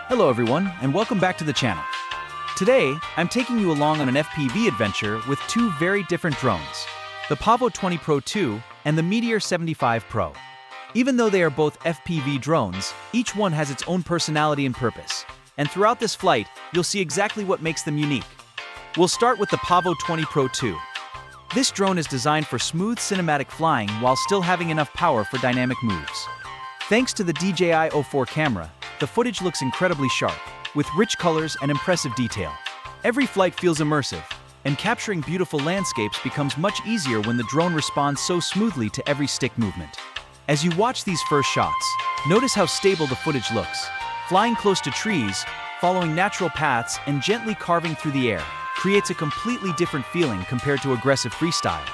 Hello everyone, and welcome back to the channel. Today, I'm taking you along on an FPV adventure with two very different drones, the Pavo20 Pro 2 and the Meteor 75 Pro. Even though they are both FPV drones, each one has its own personality and purpose. And throughout this flight, you'll see exactly what makes them unique. We'll start with the Pavo20 Pro 2. This drone is designed for smooth cinematic flying while still having enough power for dynamic moves. Thanks to the DJI-04 camera, the footage looks incredibly sharp, with rich colors and impressive detail. Every flight feels immersive, and capturing beautiful landscapes becomes much easier when the drone responds so smoothly to every stick movement. As you watch these first shots, notice how stable the footage looks. Flying close to trees, following natural paths, and gently carving through the air creates a completely different feeling compared to aggressive freestyle.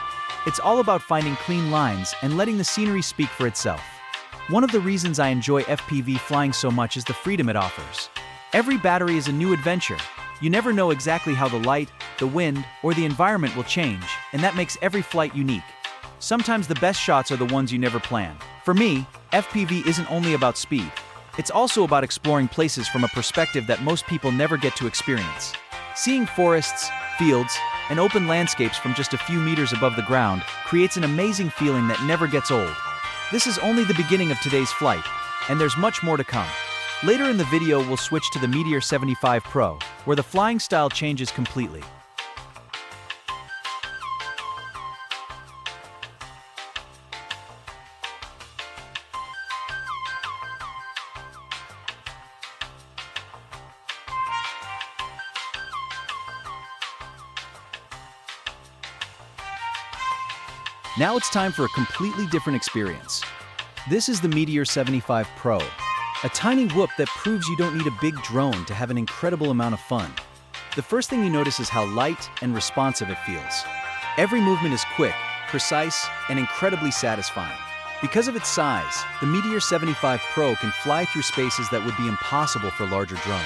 It's all about finding clean lines and letting the scenery speak for itself. One of the reasons I enjoy FPV flying so much is the freedom it offers. Every battery is a new adventure. You never know exactly how the light, the wind, or the environment will change, and that makes every flight unique. Sometimes the best shots are the ones you never plan. For me, FPV isn't only about speed. It's also about exploring places from a perspective that most people never get to experience. Seeing forests, fields, and open landscapes from just a few meters above the ground creates an amazing feeling that never gets old. This is only the beginning of today's flight, and there's much more to come. Later in the video, we'll switch to the Meteor 75 Pro, where the flying style changes completely. Now it's time for a completely different experience. This is the Meteor 75 Pro, a tiny whoop that proves you don't need a big drone to have an incredible amount of fun. The first thing you notice is how light and responsive it feels. Every movement is quick, precise, and incredibly satisfying. Because of its size, the Meteor 75 Pro can fly through spaces that would be impossible for larger drones.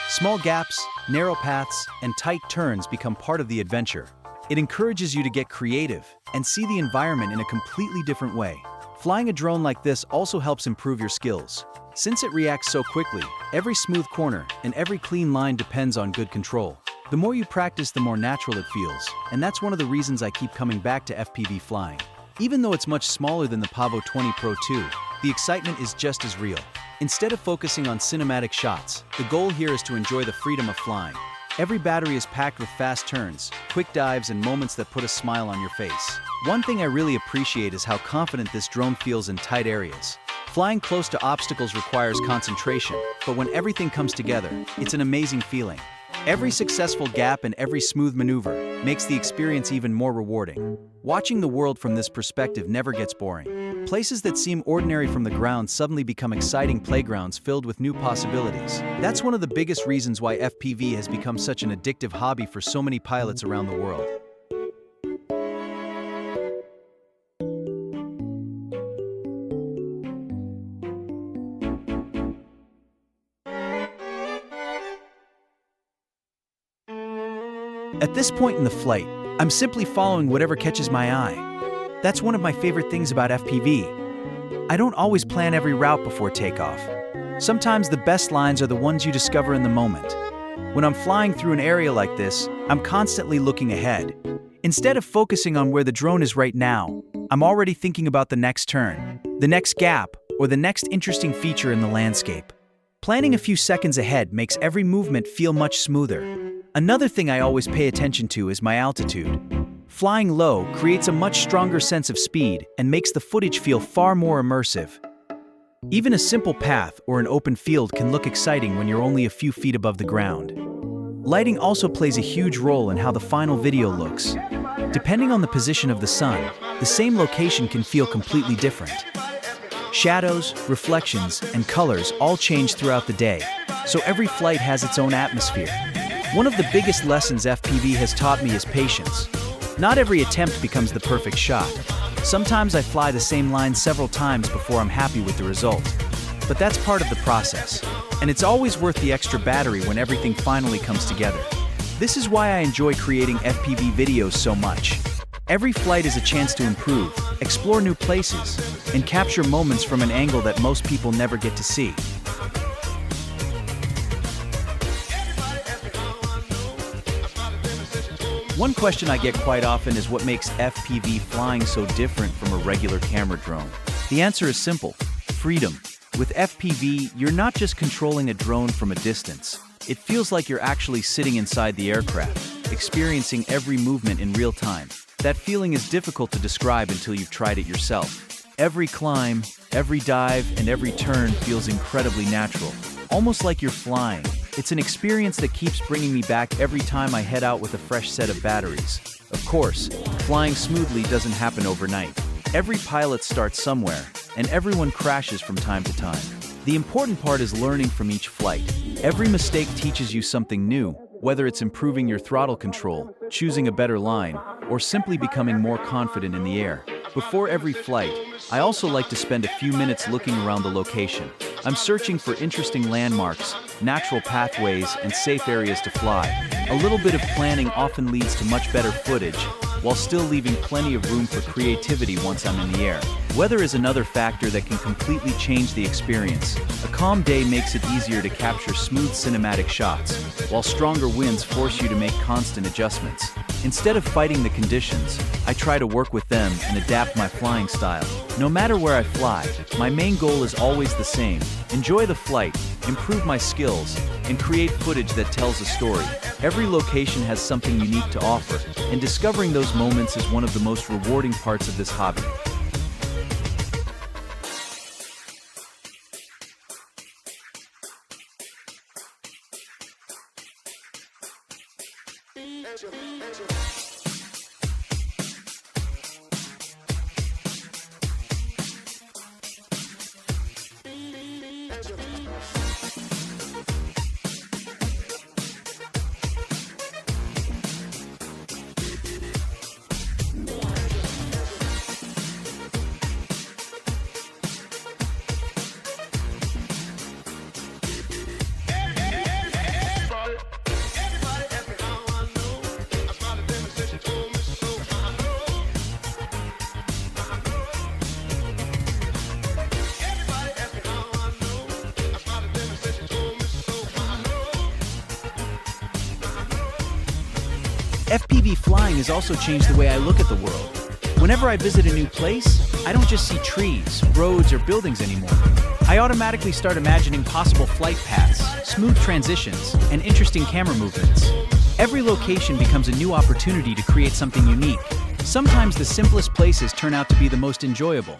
Small gaps, narrow paths, and tight turns become part of the adventure. It encourages you to get creative and see the environment in a completely different way. Flying a drone like this also helps improve your skills. Since it reacts so quickly, every smooth corner and every clean line depends on good control. The more you practice, the more natural it feels, and that's one of the reasons I keep coming back to FPV flying. Even though it's much smaller than the Pavo20 Pro 2, the excitement is just as real. Instead of focusing on cinematic shots, the goal here is to enjoy the freedom of flying. Every battery is packed with fast turns, quick dives, and moments that put a smile on your face. One thing I really appreciate is how confident this drone feels in tight areas. Flying close to obstacles requires concentration, but when everything comes together, it's an amazing feeling. Every successful gap and every smooth maneuver makes the experience even more rewarding. Watching the world from this perspective never gets boring. Places that seem ordinary from the ground suddenly become exciting playgrounds filled with new possibilities. That's one of the biggest reasons why FPV has become such an addictive hobby for so many pilots around the world. At this point in the flight, I'm simply following whatever catches my eye. That's one of my favorite things about FPV. I don't always plan every route before takeoff. Sometimes the best lines are the ones you discover in the moment. When I'm flying through an area like this, I'm constantly looking ahead. Instead of focusing on where the drone is right now, I'm already thinking about the next turn, the next gap, or the next interesting feature in the landscape. Planning a few seconds ahead makes every movement feel much smoother. Another thing I always pay attention to is my altitude. Flying low creates a much stronger sense of speed and makes the footage feel far more immersive. Even a simple path or an open field can look exciting when you're only a few feet above the ground. Lighting also plays a huge role in how the final video looks. Depending on the position of the sun, the same location can feel completely different. Shadows, reflections, and colors all change throughout the day, so every flight has its own atmosphere. One of the biggest lessons FPV has taught me is patience. Not every attempt becomes the perfect shot. Sometimes I fly the same line several times before I'm happy with the result. But that's part of the process, and it's always worth the extra battery when everything finally comes together. This is why I enjoy creating FPV videos so much. Every flight is a chance to improve, explore new places, and capture moments from an angle that most people never get to see. One question I get quite often is what makes FPV flying so different from a regular camera drone? The answer is simple: freedom. With FPV, you're not just controlling a drone from a distance. It feels like you're actually sitting inside the aircraft, experiencing every movement in real time. That feeling is difficult to describe until you've tried it yourself. Every climb, every dive, and every turn feels incredibly natural, almost like you're flying. It's an experience that keeps bringing me back every time I head out with a fresh set of batteries. Of course, flying smoothly doesn't happen overnight. Every pilot starts somewhere, and everyone crashes from time to time. The important part is learning from each flight. Every mistake teaches you something new, whether it's improving your throttle control, choosing a better line, or simply becoming more confident in the air. Before every flight, I also like to spend a few minutes looking around the location. I'm searching for interesting landmarks, natural pathways, and safe areas to fly. A little bit of planning often leads to much better footage, while still leaving plenty of room for creativity once I'm in the air. Weather is another factor that can completely change the experience. A calm day makes it easier to capture smooth cinematic shots, while stronger winds force you to make constant adjustments. Instead of fighting the conditions, I try to work with them and adapt my flying style. No matter where I fly, my main goal is always the same: enjoy the flight, improve my skills, and create footage that tells a story. Every location has something unique to offer, and discovering those moments is one of the most rewarding parts of this hobby. FPV flying has also changed the way I look at the world. Whenever I visit a new place, I don't just see trees, roads, or buildings anymore. I automatically start imagining possible flight paths, smooth transitions, and interesting camera movements. Every location becomes a new opportunity to create something unique. Sometimes the simplest places turn out to be the most enjoyable.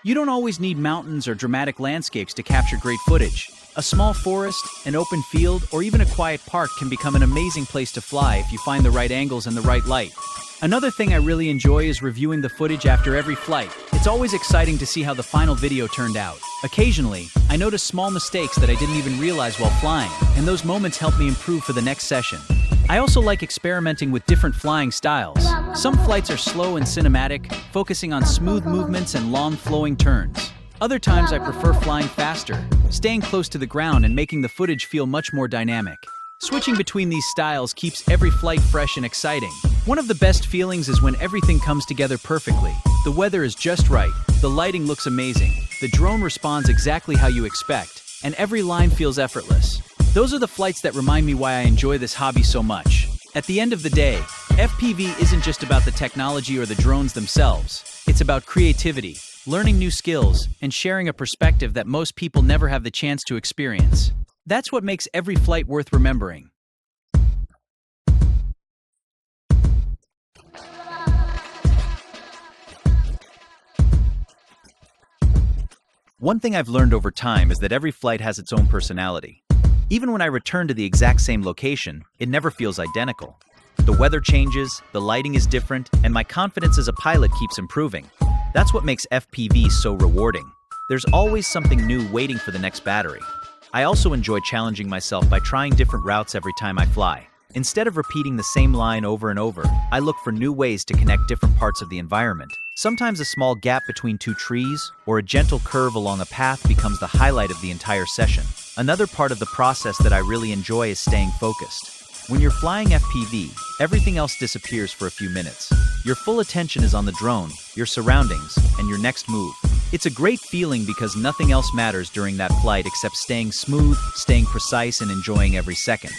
You don't always need mountains or dramatic landscapes to capture great footage. A small forest, an open field, or even a quiet park can become an amazing place to fly if you find the right angles and the right light. Another thing I really enjoy is reviewing the footage after every flight. It's always exciting to see how the final video turned out. Occasionally, I notice small mistakes that I didn't even realize while flying, and those moments help me improve for the next session. I also like experimenting with different flying styles. Some flights are slow and cinematic, focusing on smooth movements and long flowing turns. Other times I prefer flying faster, staying close to the ground and making the footage feel much more dynamic. Switching between these styles keeps every flight fresh and exciting. One of the best feelings is when everything comes together perfectly. The weather is just right, the lighting looks amazing, the drone responds exactly how you expect, and every line feels effortless. Those are the flights that remind me why I enjoy this hobby so much. At the end of the day, FPV isn't just about the technology or the drones themselves. It's about creativity, learning new skills, and sharing a perspective that most people never have the chance to experience. That's what makes every flight worth remembering. One thing I've learned over time is that every flight has its own personality. Even when I return to the exact same location, it never feels identical. The weather changes, the lighting is different, and my confidence as a pilot keeps improving. That's what makes FPV so rewarding. There's always something new waiting for the next battery. I also enjoy challenging myself by trying different routes every time I fly. Instead of repeating the same line over and over, I look for new ways to connect different parts of the environment. Sometimes a small gap between two trees or a gentle curve along a path becomes the highlight of the entire session. Another part of the process that I really enjoy is staying focused. When you're flying FPV, everything else disappears for a few minutes. Your full attention is on the drone, your surroundings, and your next move. It's a great feeling because nothing else matters during that flight except staying smooth, staying precise, and enjoying every second.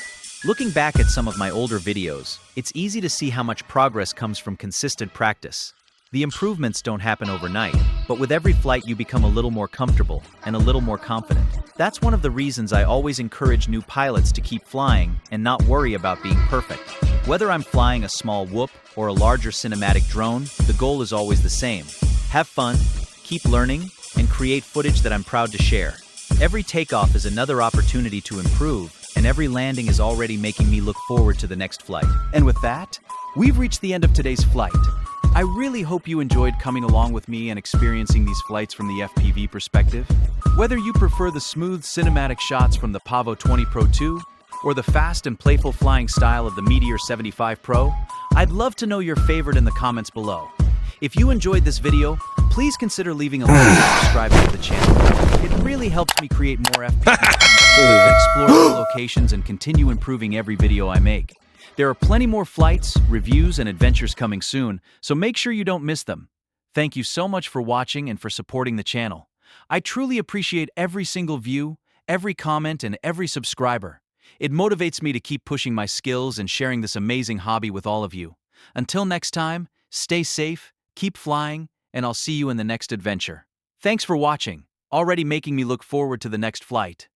Looking back at some of my older videos, it's easy to see how much progress comes from consistent practice. The improvements don't happen overnight, but with every flight you become a little more comfortable and a little more confident. That's one of the reasons I always encourage new pilots to keep flying and not worry about being perfect. Whether I'm flying a small whoop or a larger cinematic drone, the goal is always the same. Have fun, keep learning, and create footage that I'm proud to share. Every takeoff is another opportunity to improve, and every landing is already making me look forward to the next flight. And with that, we've reached the end of today's flight. I really hope you enjoyed coming along with me and experiencing these flights from the FPV perspective. Whether you prefer the smooth cinematic shots from the Pavo20 Pro 2 or the fast and playful flying style of the Meteor 75 Pro, I'd love to know your favorite in the comments below. If you enjoyed this video, please consider leaving a like and subscribing to the channel. It really helps me create more FPV content, explore new locations, and continue improving every video I make. There are plenty more flights, reviews, and adventures coming soon, so make sure you don't miss them. Thank you so much for watching and for supporting the channel. I truly appreciate every single view, every comment, and every subscriber. It motivates me to keep pushing my skills and sharing this amazing hobby with all of you. Until next time, stay safe, keep flying, and I'll see you in the next adventure. Thanks for watching, already making me look forward to the next flight.